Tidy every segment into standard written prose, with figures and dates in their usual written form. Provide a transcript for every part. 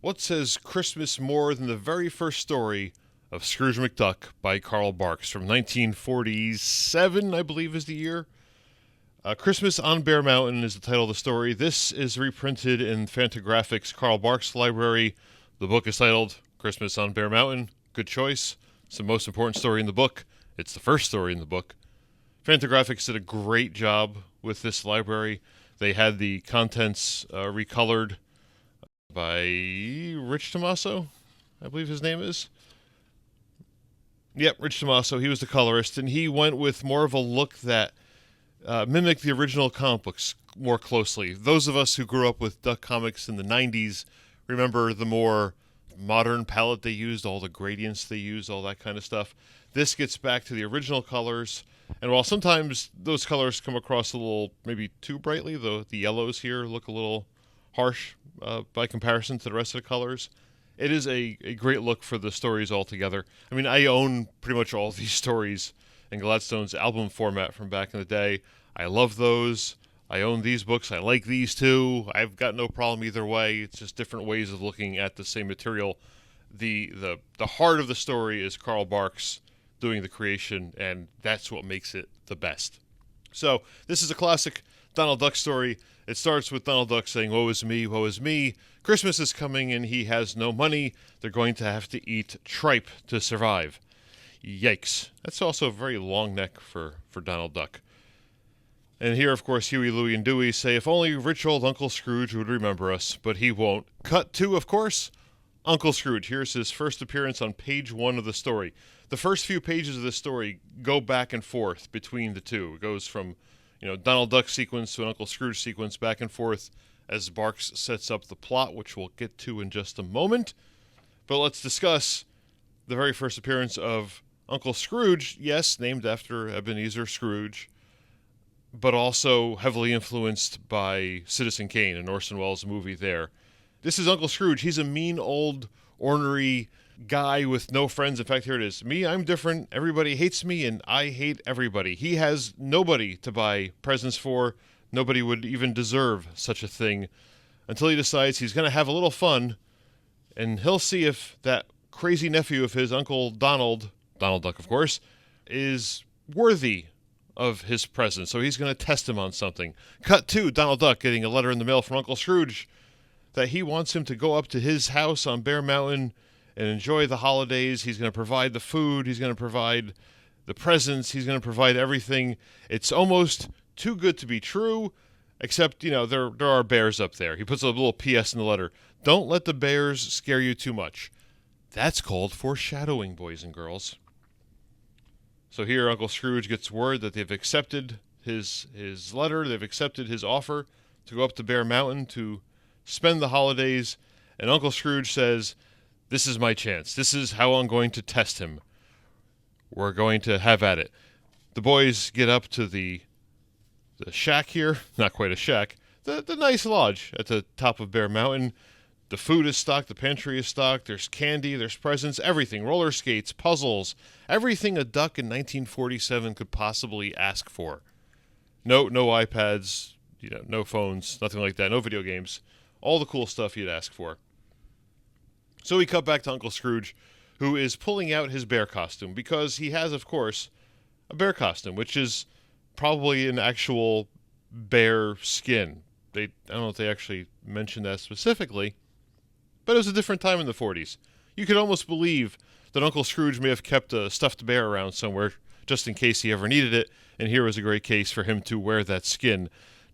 What says Christmas more than the very first story of Scrooge McDuck by Carl Barks from 1947, I believe is the year? Christmas on Bear Mountain is the title of the story. This is reprinted in Fantagraphics Carl Barks library. The book is titled Christmas on Bear Mountain. Good choice. It's the most important story in the book. It's the first story in the book. Fantagraphics did a great job with this library. They had the contents recolored by Rich Tomaso, I believe his name is. Yep, Rich Tomaso. He was the colorist, and he went with more of a look that mimicked the original comic books more closely. Those of us who grew up with Duck comics in the 90s remember the more modern palette they used, all the gradients they used, all that kind of stuff. This gets back to the original colors, and while sometimes those colors come across a little, maybe too brightly, the yellows here look a little harsh by comparison to the rest of the colors, it is a great look for the stories altogether. I mean, I own pretty much all these stories in Gladstone's album format from back in the day. I love those. I own these books. I like these too. I've got no problem either way. It's just different ways of looking at the same material. The heart of the story is Carl Barks doing the creation, and that's what makes it the best. So this is a classic Donald Duck story. It starts with Donald Duck saying, "Woe is me, woe is me. Christmas is coming and he has no money. They're going to have to eat tripe to survive." Yikes. That's also a very long neck for Donald Duck. And here, of course, Huey, Louie, and Dewey say, "If only rich old Uncle Scrooge would remember us, but he won't." Cut to, of course, Uncle Scrooge. Here's his first appearance on page 1 of the story. The first few pages of the story go back and forth between the two. It goes from, Donald Duck sequence to an Uncle Scrooge sequence, back and forth as Barks sets up the plot, which we'll get to in just a moment. But let's discuss the very first appearance of Uncle Scrooge, yes, named after Ebenezer Scrooge, but also heavily influenced by Citizen Kane, an Orson Welles movie there. This is Uncle Scrooge. He's a mean, old, ornery guy with no friends. In fact, here it is. "Me, I'm different. Everybody hates me, and I hate everybody." He has nobody to buy presents for. Nobody would even deserve such a thing until he decides he's going to have a little fun, and he'll see if that crazy nephew of his, Uncle Donald Duck, of course, is worthy of his present. So he's going to test him on something. Cut to Donald Duck getting a letter in the mail from Uncle Scrooge that he wants him to go up to his house on Bear Mountain and enjoy the holidays. He's going to provide the food. He's going to provide the presents. He's going to provide everything. It's almost too good to be true, except, there are bears up there. He puts a little PS in the letter. "Don't let the bears scare you too much." That's called foreshadowing, boys and girls. So here Uncle Scrooge gets word that they've accepted his letter. They've accepted his offer to go up to Bear Mountain to spend the holidays. And Uncle Scrooge says, "This is my chance. This is how I'm going to test him. We're going to have at it." The boys get up to the shack here. Not quite a shack. The nice lodge at the top of Bear Mountain. The food is stocked. The pantry is stocked. There's candy. There's presents. Everything. Roller skates. Puzzles. Everything a duck in 1947 could possibly ask for. No iPads. No phones. Nothing like that. No video games. All the cool stuff you'd ask for. So we cut back to Uncle Scrooge, who is pulling out his bear costume, because he has, of course, a bear costume, which is probably an actual bear skin. I don't know if they actually mentioned that specifically, but it was a different time in the 40s. You could almost believe that Uncle Scrooge may have kept a stuffed bear around somewhere just in case he ever needed it, and here was a great case for him to wear that skin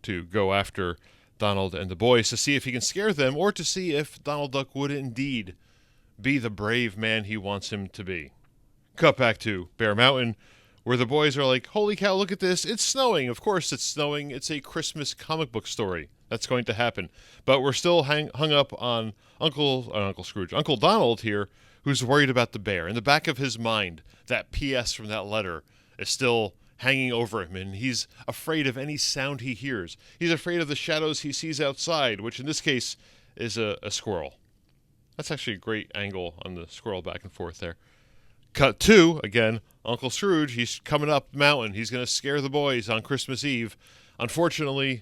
to go after Donald and the boys to see if he can scare them, or to see if Donald Duck would indeed be the brave man he wants him to be. Cut back to Bear Mountain, where the boys are like, "Holy cow, look at this. It's snowing." Of course it's snowing. It's a Christmas comic book story. That's going to happen. But we're still hung up on Uncle Donald here, who's worried about the bear. In the back of his mind, that PS from that letter is still hanging over him, and he's afraid of any sound he hears. He's afraid of the shadows he sees outside, which in this case is a squirrel. That's actually a great angle on the squirrel back and forth there. Cut to, again, Uncle Scrooge. He's coming up the mountain. He's going to scare the boys on Christmas Eve. Unfortunately,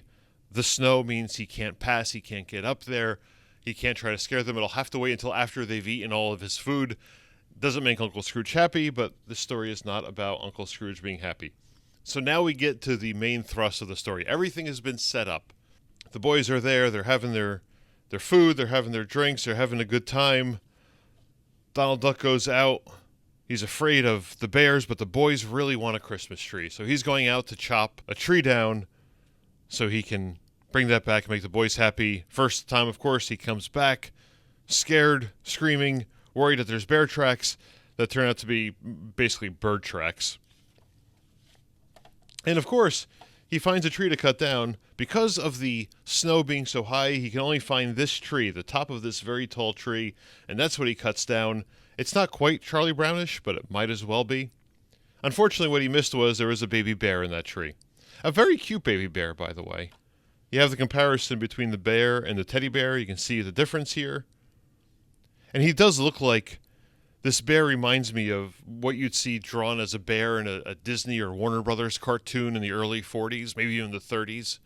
the snow means he can't pass. He can't get up there. He can't try to scare them. It'll have to wait until after they've eaten all of his food. Doesn't make Uncle Scrooge happy, but this story is not about Uncle Scrooge being happy. So now we get to the main thrust of the story. Everything has been set up. The boys are there. They're having their food. They're having their drinks. They're having a good time. Donald Duck goes out. He's afraid of the bears, but the boys really want a Christmas tree. So he's going out to chop a tree down so he can bring that back and make the boys happy. First time, of course, he comes back scared, screaming, worried that there's bear tracks that turn out to be basically bird tracks. And of course, he finds a tree to cut down. Because of the snow being so high, he can only find this tree, the top of this very tall tree, and that's what he cuts down. It's not quite Charlie Brownish, but it might as well be. Unfortunately, what he missed was there was a baby bear in that tree. A very cute baby bear, by the way. You have the comparison between the bear and the teddy bear. You can see the difference here. And he does look like, this bear reminds me of what you'd see drawn as a bear in a Disney or Warner Brothers cartoon in the early 40s, maybe even the 30s.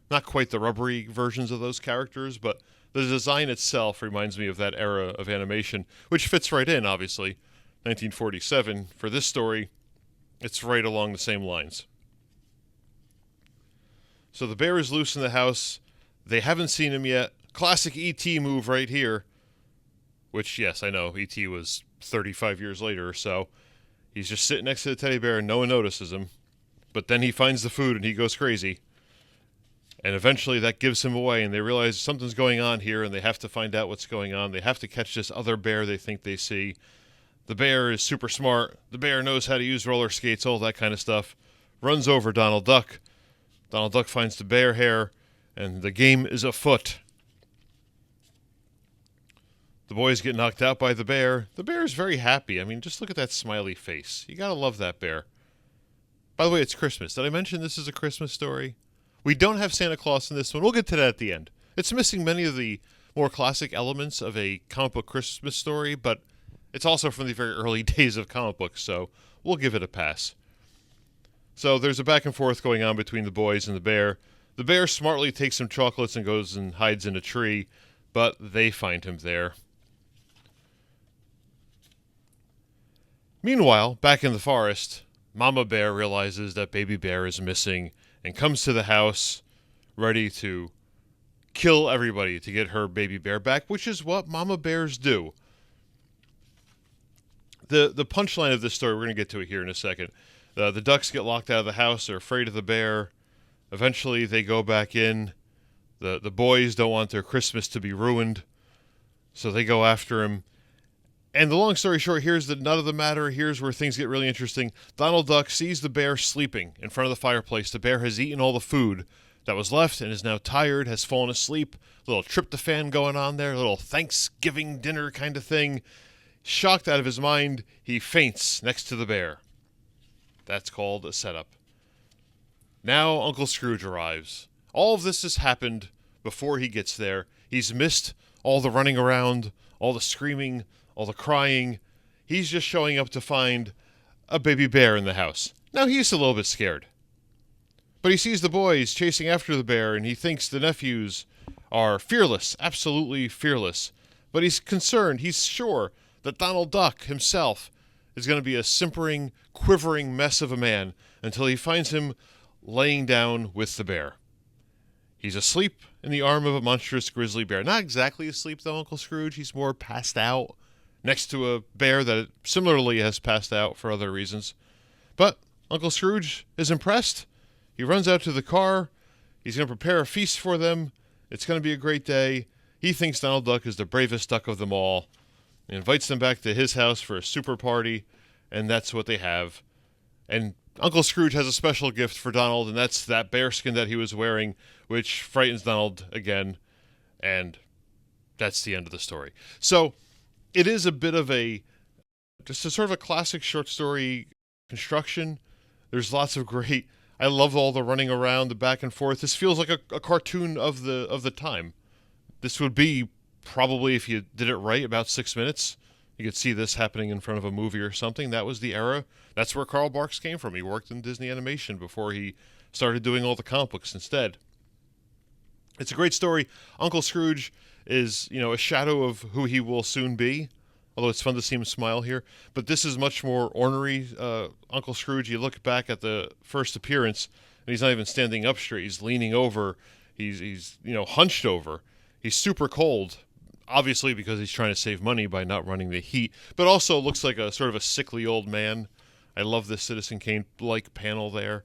Not quite the rubbery versions of those characters, but the design itself reminds me of that era of animation, which fits right in, obviously. 1947. For this story, it's right along the same lines. So the bear is loose in the house. They haven't seen him yet. Classic E.T. move right here. Which, yes, I know, E.T. was 35 years later or so. He's just sitting next to the teddy bear and no one notices him. But then he finds the food and he goes crazy. And eventually that gives him away, and they realize something's going on here, and they have to find out what's going on. They have to catch this other bear they think they see. The bear is super smart. The bear knows how to use roller skates, all that kind of stuff. Runs over Donald Duck. Donald Duck finds the bear hair, and the game is afoot. The boys get knocked out by the bear. The bear is very happy. I mean, just look at that smiley face. You gotta love that bear. By the way, it's Christmas. Did I mention this is a Christmas story? We don't have Santa Claus in this one. We'll get to that at the end. It's missing many of the more classic elements of a comic book Christmas story, but it's also from the very early days of comic books, so we'll give it a pass. So there's a back and forth going on between the boys and the bear. The bear smartly takes some chocolates and goes and hides in a tree, but they find him there. Meanwhile, back in the forest, Mama Bear realizes that Baby Bear is missing and comes to the house ready to kill everybody to get her baby bear back, which is what Mama Bears do. The punchline of this story, we're going to get to it here in a second. The ducks get locked out of the house. They're afraid of the bear. Eventually, they go back in. The boys don't want their Christmas to be ruined, so they go after him. And the long story short, here's the nut of the matter. Here's where things get really interesting. Donald Duck sees the bear sleeping in front of the fireplace. The bear has eaten all the food that was left and is now tired, has fallen asleep. A little tryptophan going on there, a little Thanksgiving dinner kind of thing. Shocked out of his mind, he faints next to the bear. That's called a setup. Now Uncle Scrooge arrives. All of this has happened before he gets there. He's missed all the running around, all the screaming, all the crying. He's just showing up to find a baby bear in the house. Now he's a little bit scared. But he sees the boys chasing after the bear, and he thinks the nephews are fearless, absolutely fearless. But he's concerned, he's sure that Donald Duck himself is going to be a simpering, quivering mess of a man until he finds him laying down with the bear. He's asleep in the arm of a monstrous grizzly bear. Not exactly asleep, though, Uncle Scrooge. He's more passed out next to a bear that similarly has passed out for other reasons. But Uncle Scrooge is impressed. He runs out to the car. He's going to prepare a feast for them. It's going to be a great day. He thinks Donald Duck is the bravest duck of them all. He invites them back to his house for a super party, and that's what they have. And Uncle Scrooge has a special gift for Donald, and that's that bearskin that he was wearing, which frightens Donald again, and that's the end of the story. So it is a bit of just a sort of a classic short story construction. There's lots of great, I love all the running around, the back and forth. This feels like a cartoon of the time. This would be probably, if you did it right, about 6 minutes. You could see this happening in front of a movie or something. That was the era. That's where Carl Barks came from. He worked in Disney Animation before he started doing all the comic books instead. It's a great story. Uncle Scrooge is, a shadow of who he will soon be. Although it's fun to see him smile here. But this is much more ornery Uncle Scrooge. You look back at the first appearance, and he's not even standing up straight. He's leaning over. He's hunched over. He's super cold, obviously because he's trying to save money by not running the heat, but also looks like a sort of a sickly old man. I love this Citizen Kane-like panel there.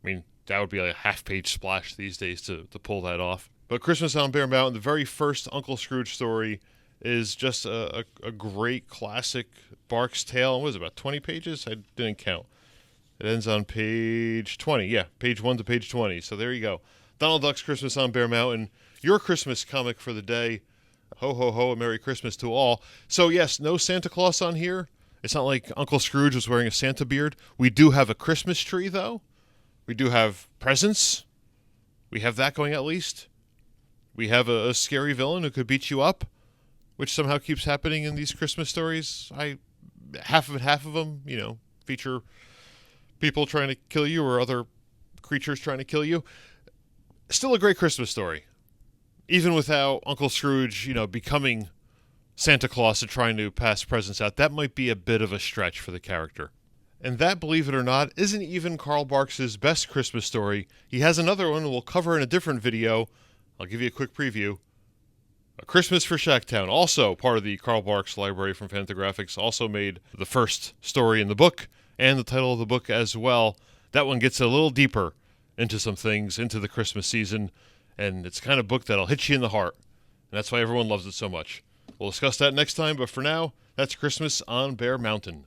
I mean, that would be like a half-page splash these days to pull that off. But Christmas on Bear Mountain, the very first Uncle Scrooge story, is just a great classic Barks tale. What was it, about 20 pages? I didn't count. It ends on page 20. Yeah, page 1 to page 20. So there you go. Donald Duck's Christmas on Bear Mountain. Your Christmas comic for the day. Ho, ho, ho, a Merry Christmas to all. So yes, no Santa Claus on here. It's not like Uncle Scrooge was wearing a Santa beard. We do have a Christmas tree, though. We do have presents. We have that going at least. We have a scary villain who could beat you up, which somehow keeps happening in these Christmas stories. Half of them, feature people trying to kill you or other creatures trying to kill you. Still a great Christmas story. Even without Uncle Scrooge, becoming Santa Claus and trying to pass presents out, that might be a bit of a stretch for the character. And that, believe it or not, isn't even Carl Barks' best Christmas story. He has another one we'll cover in a different video. I'll give you a quick preview. A Christmas for Shacktown, also part of the Carl Barks library from Fantagraphics, also made the first story in the book and the title of the book as well. That one gets a little deeper into some things, into the Christmas season, and it's the kind of book that'll hit you in the heart. And that's why everyone loves it so much. We'll discuss that next time, but for now, that's Christmas on Bear Mountain.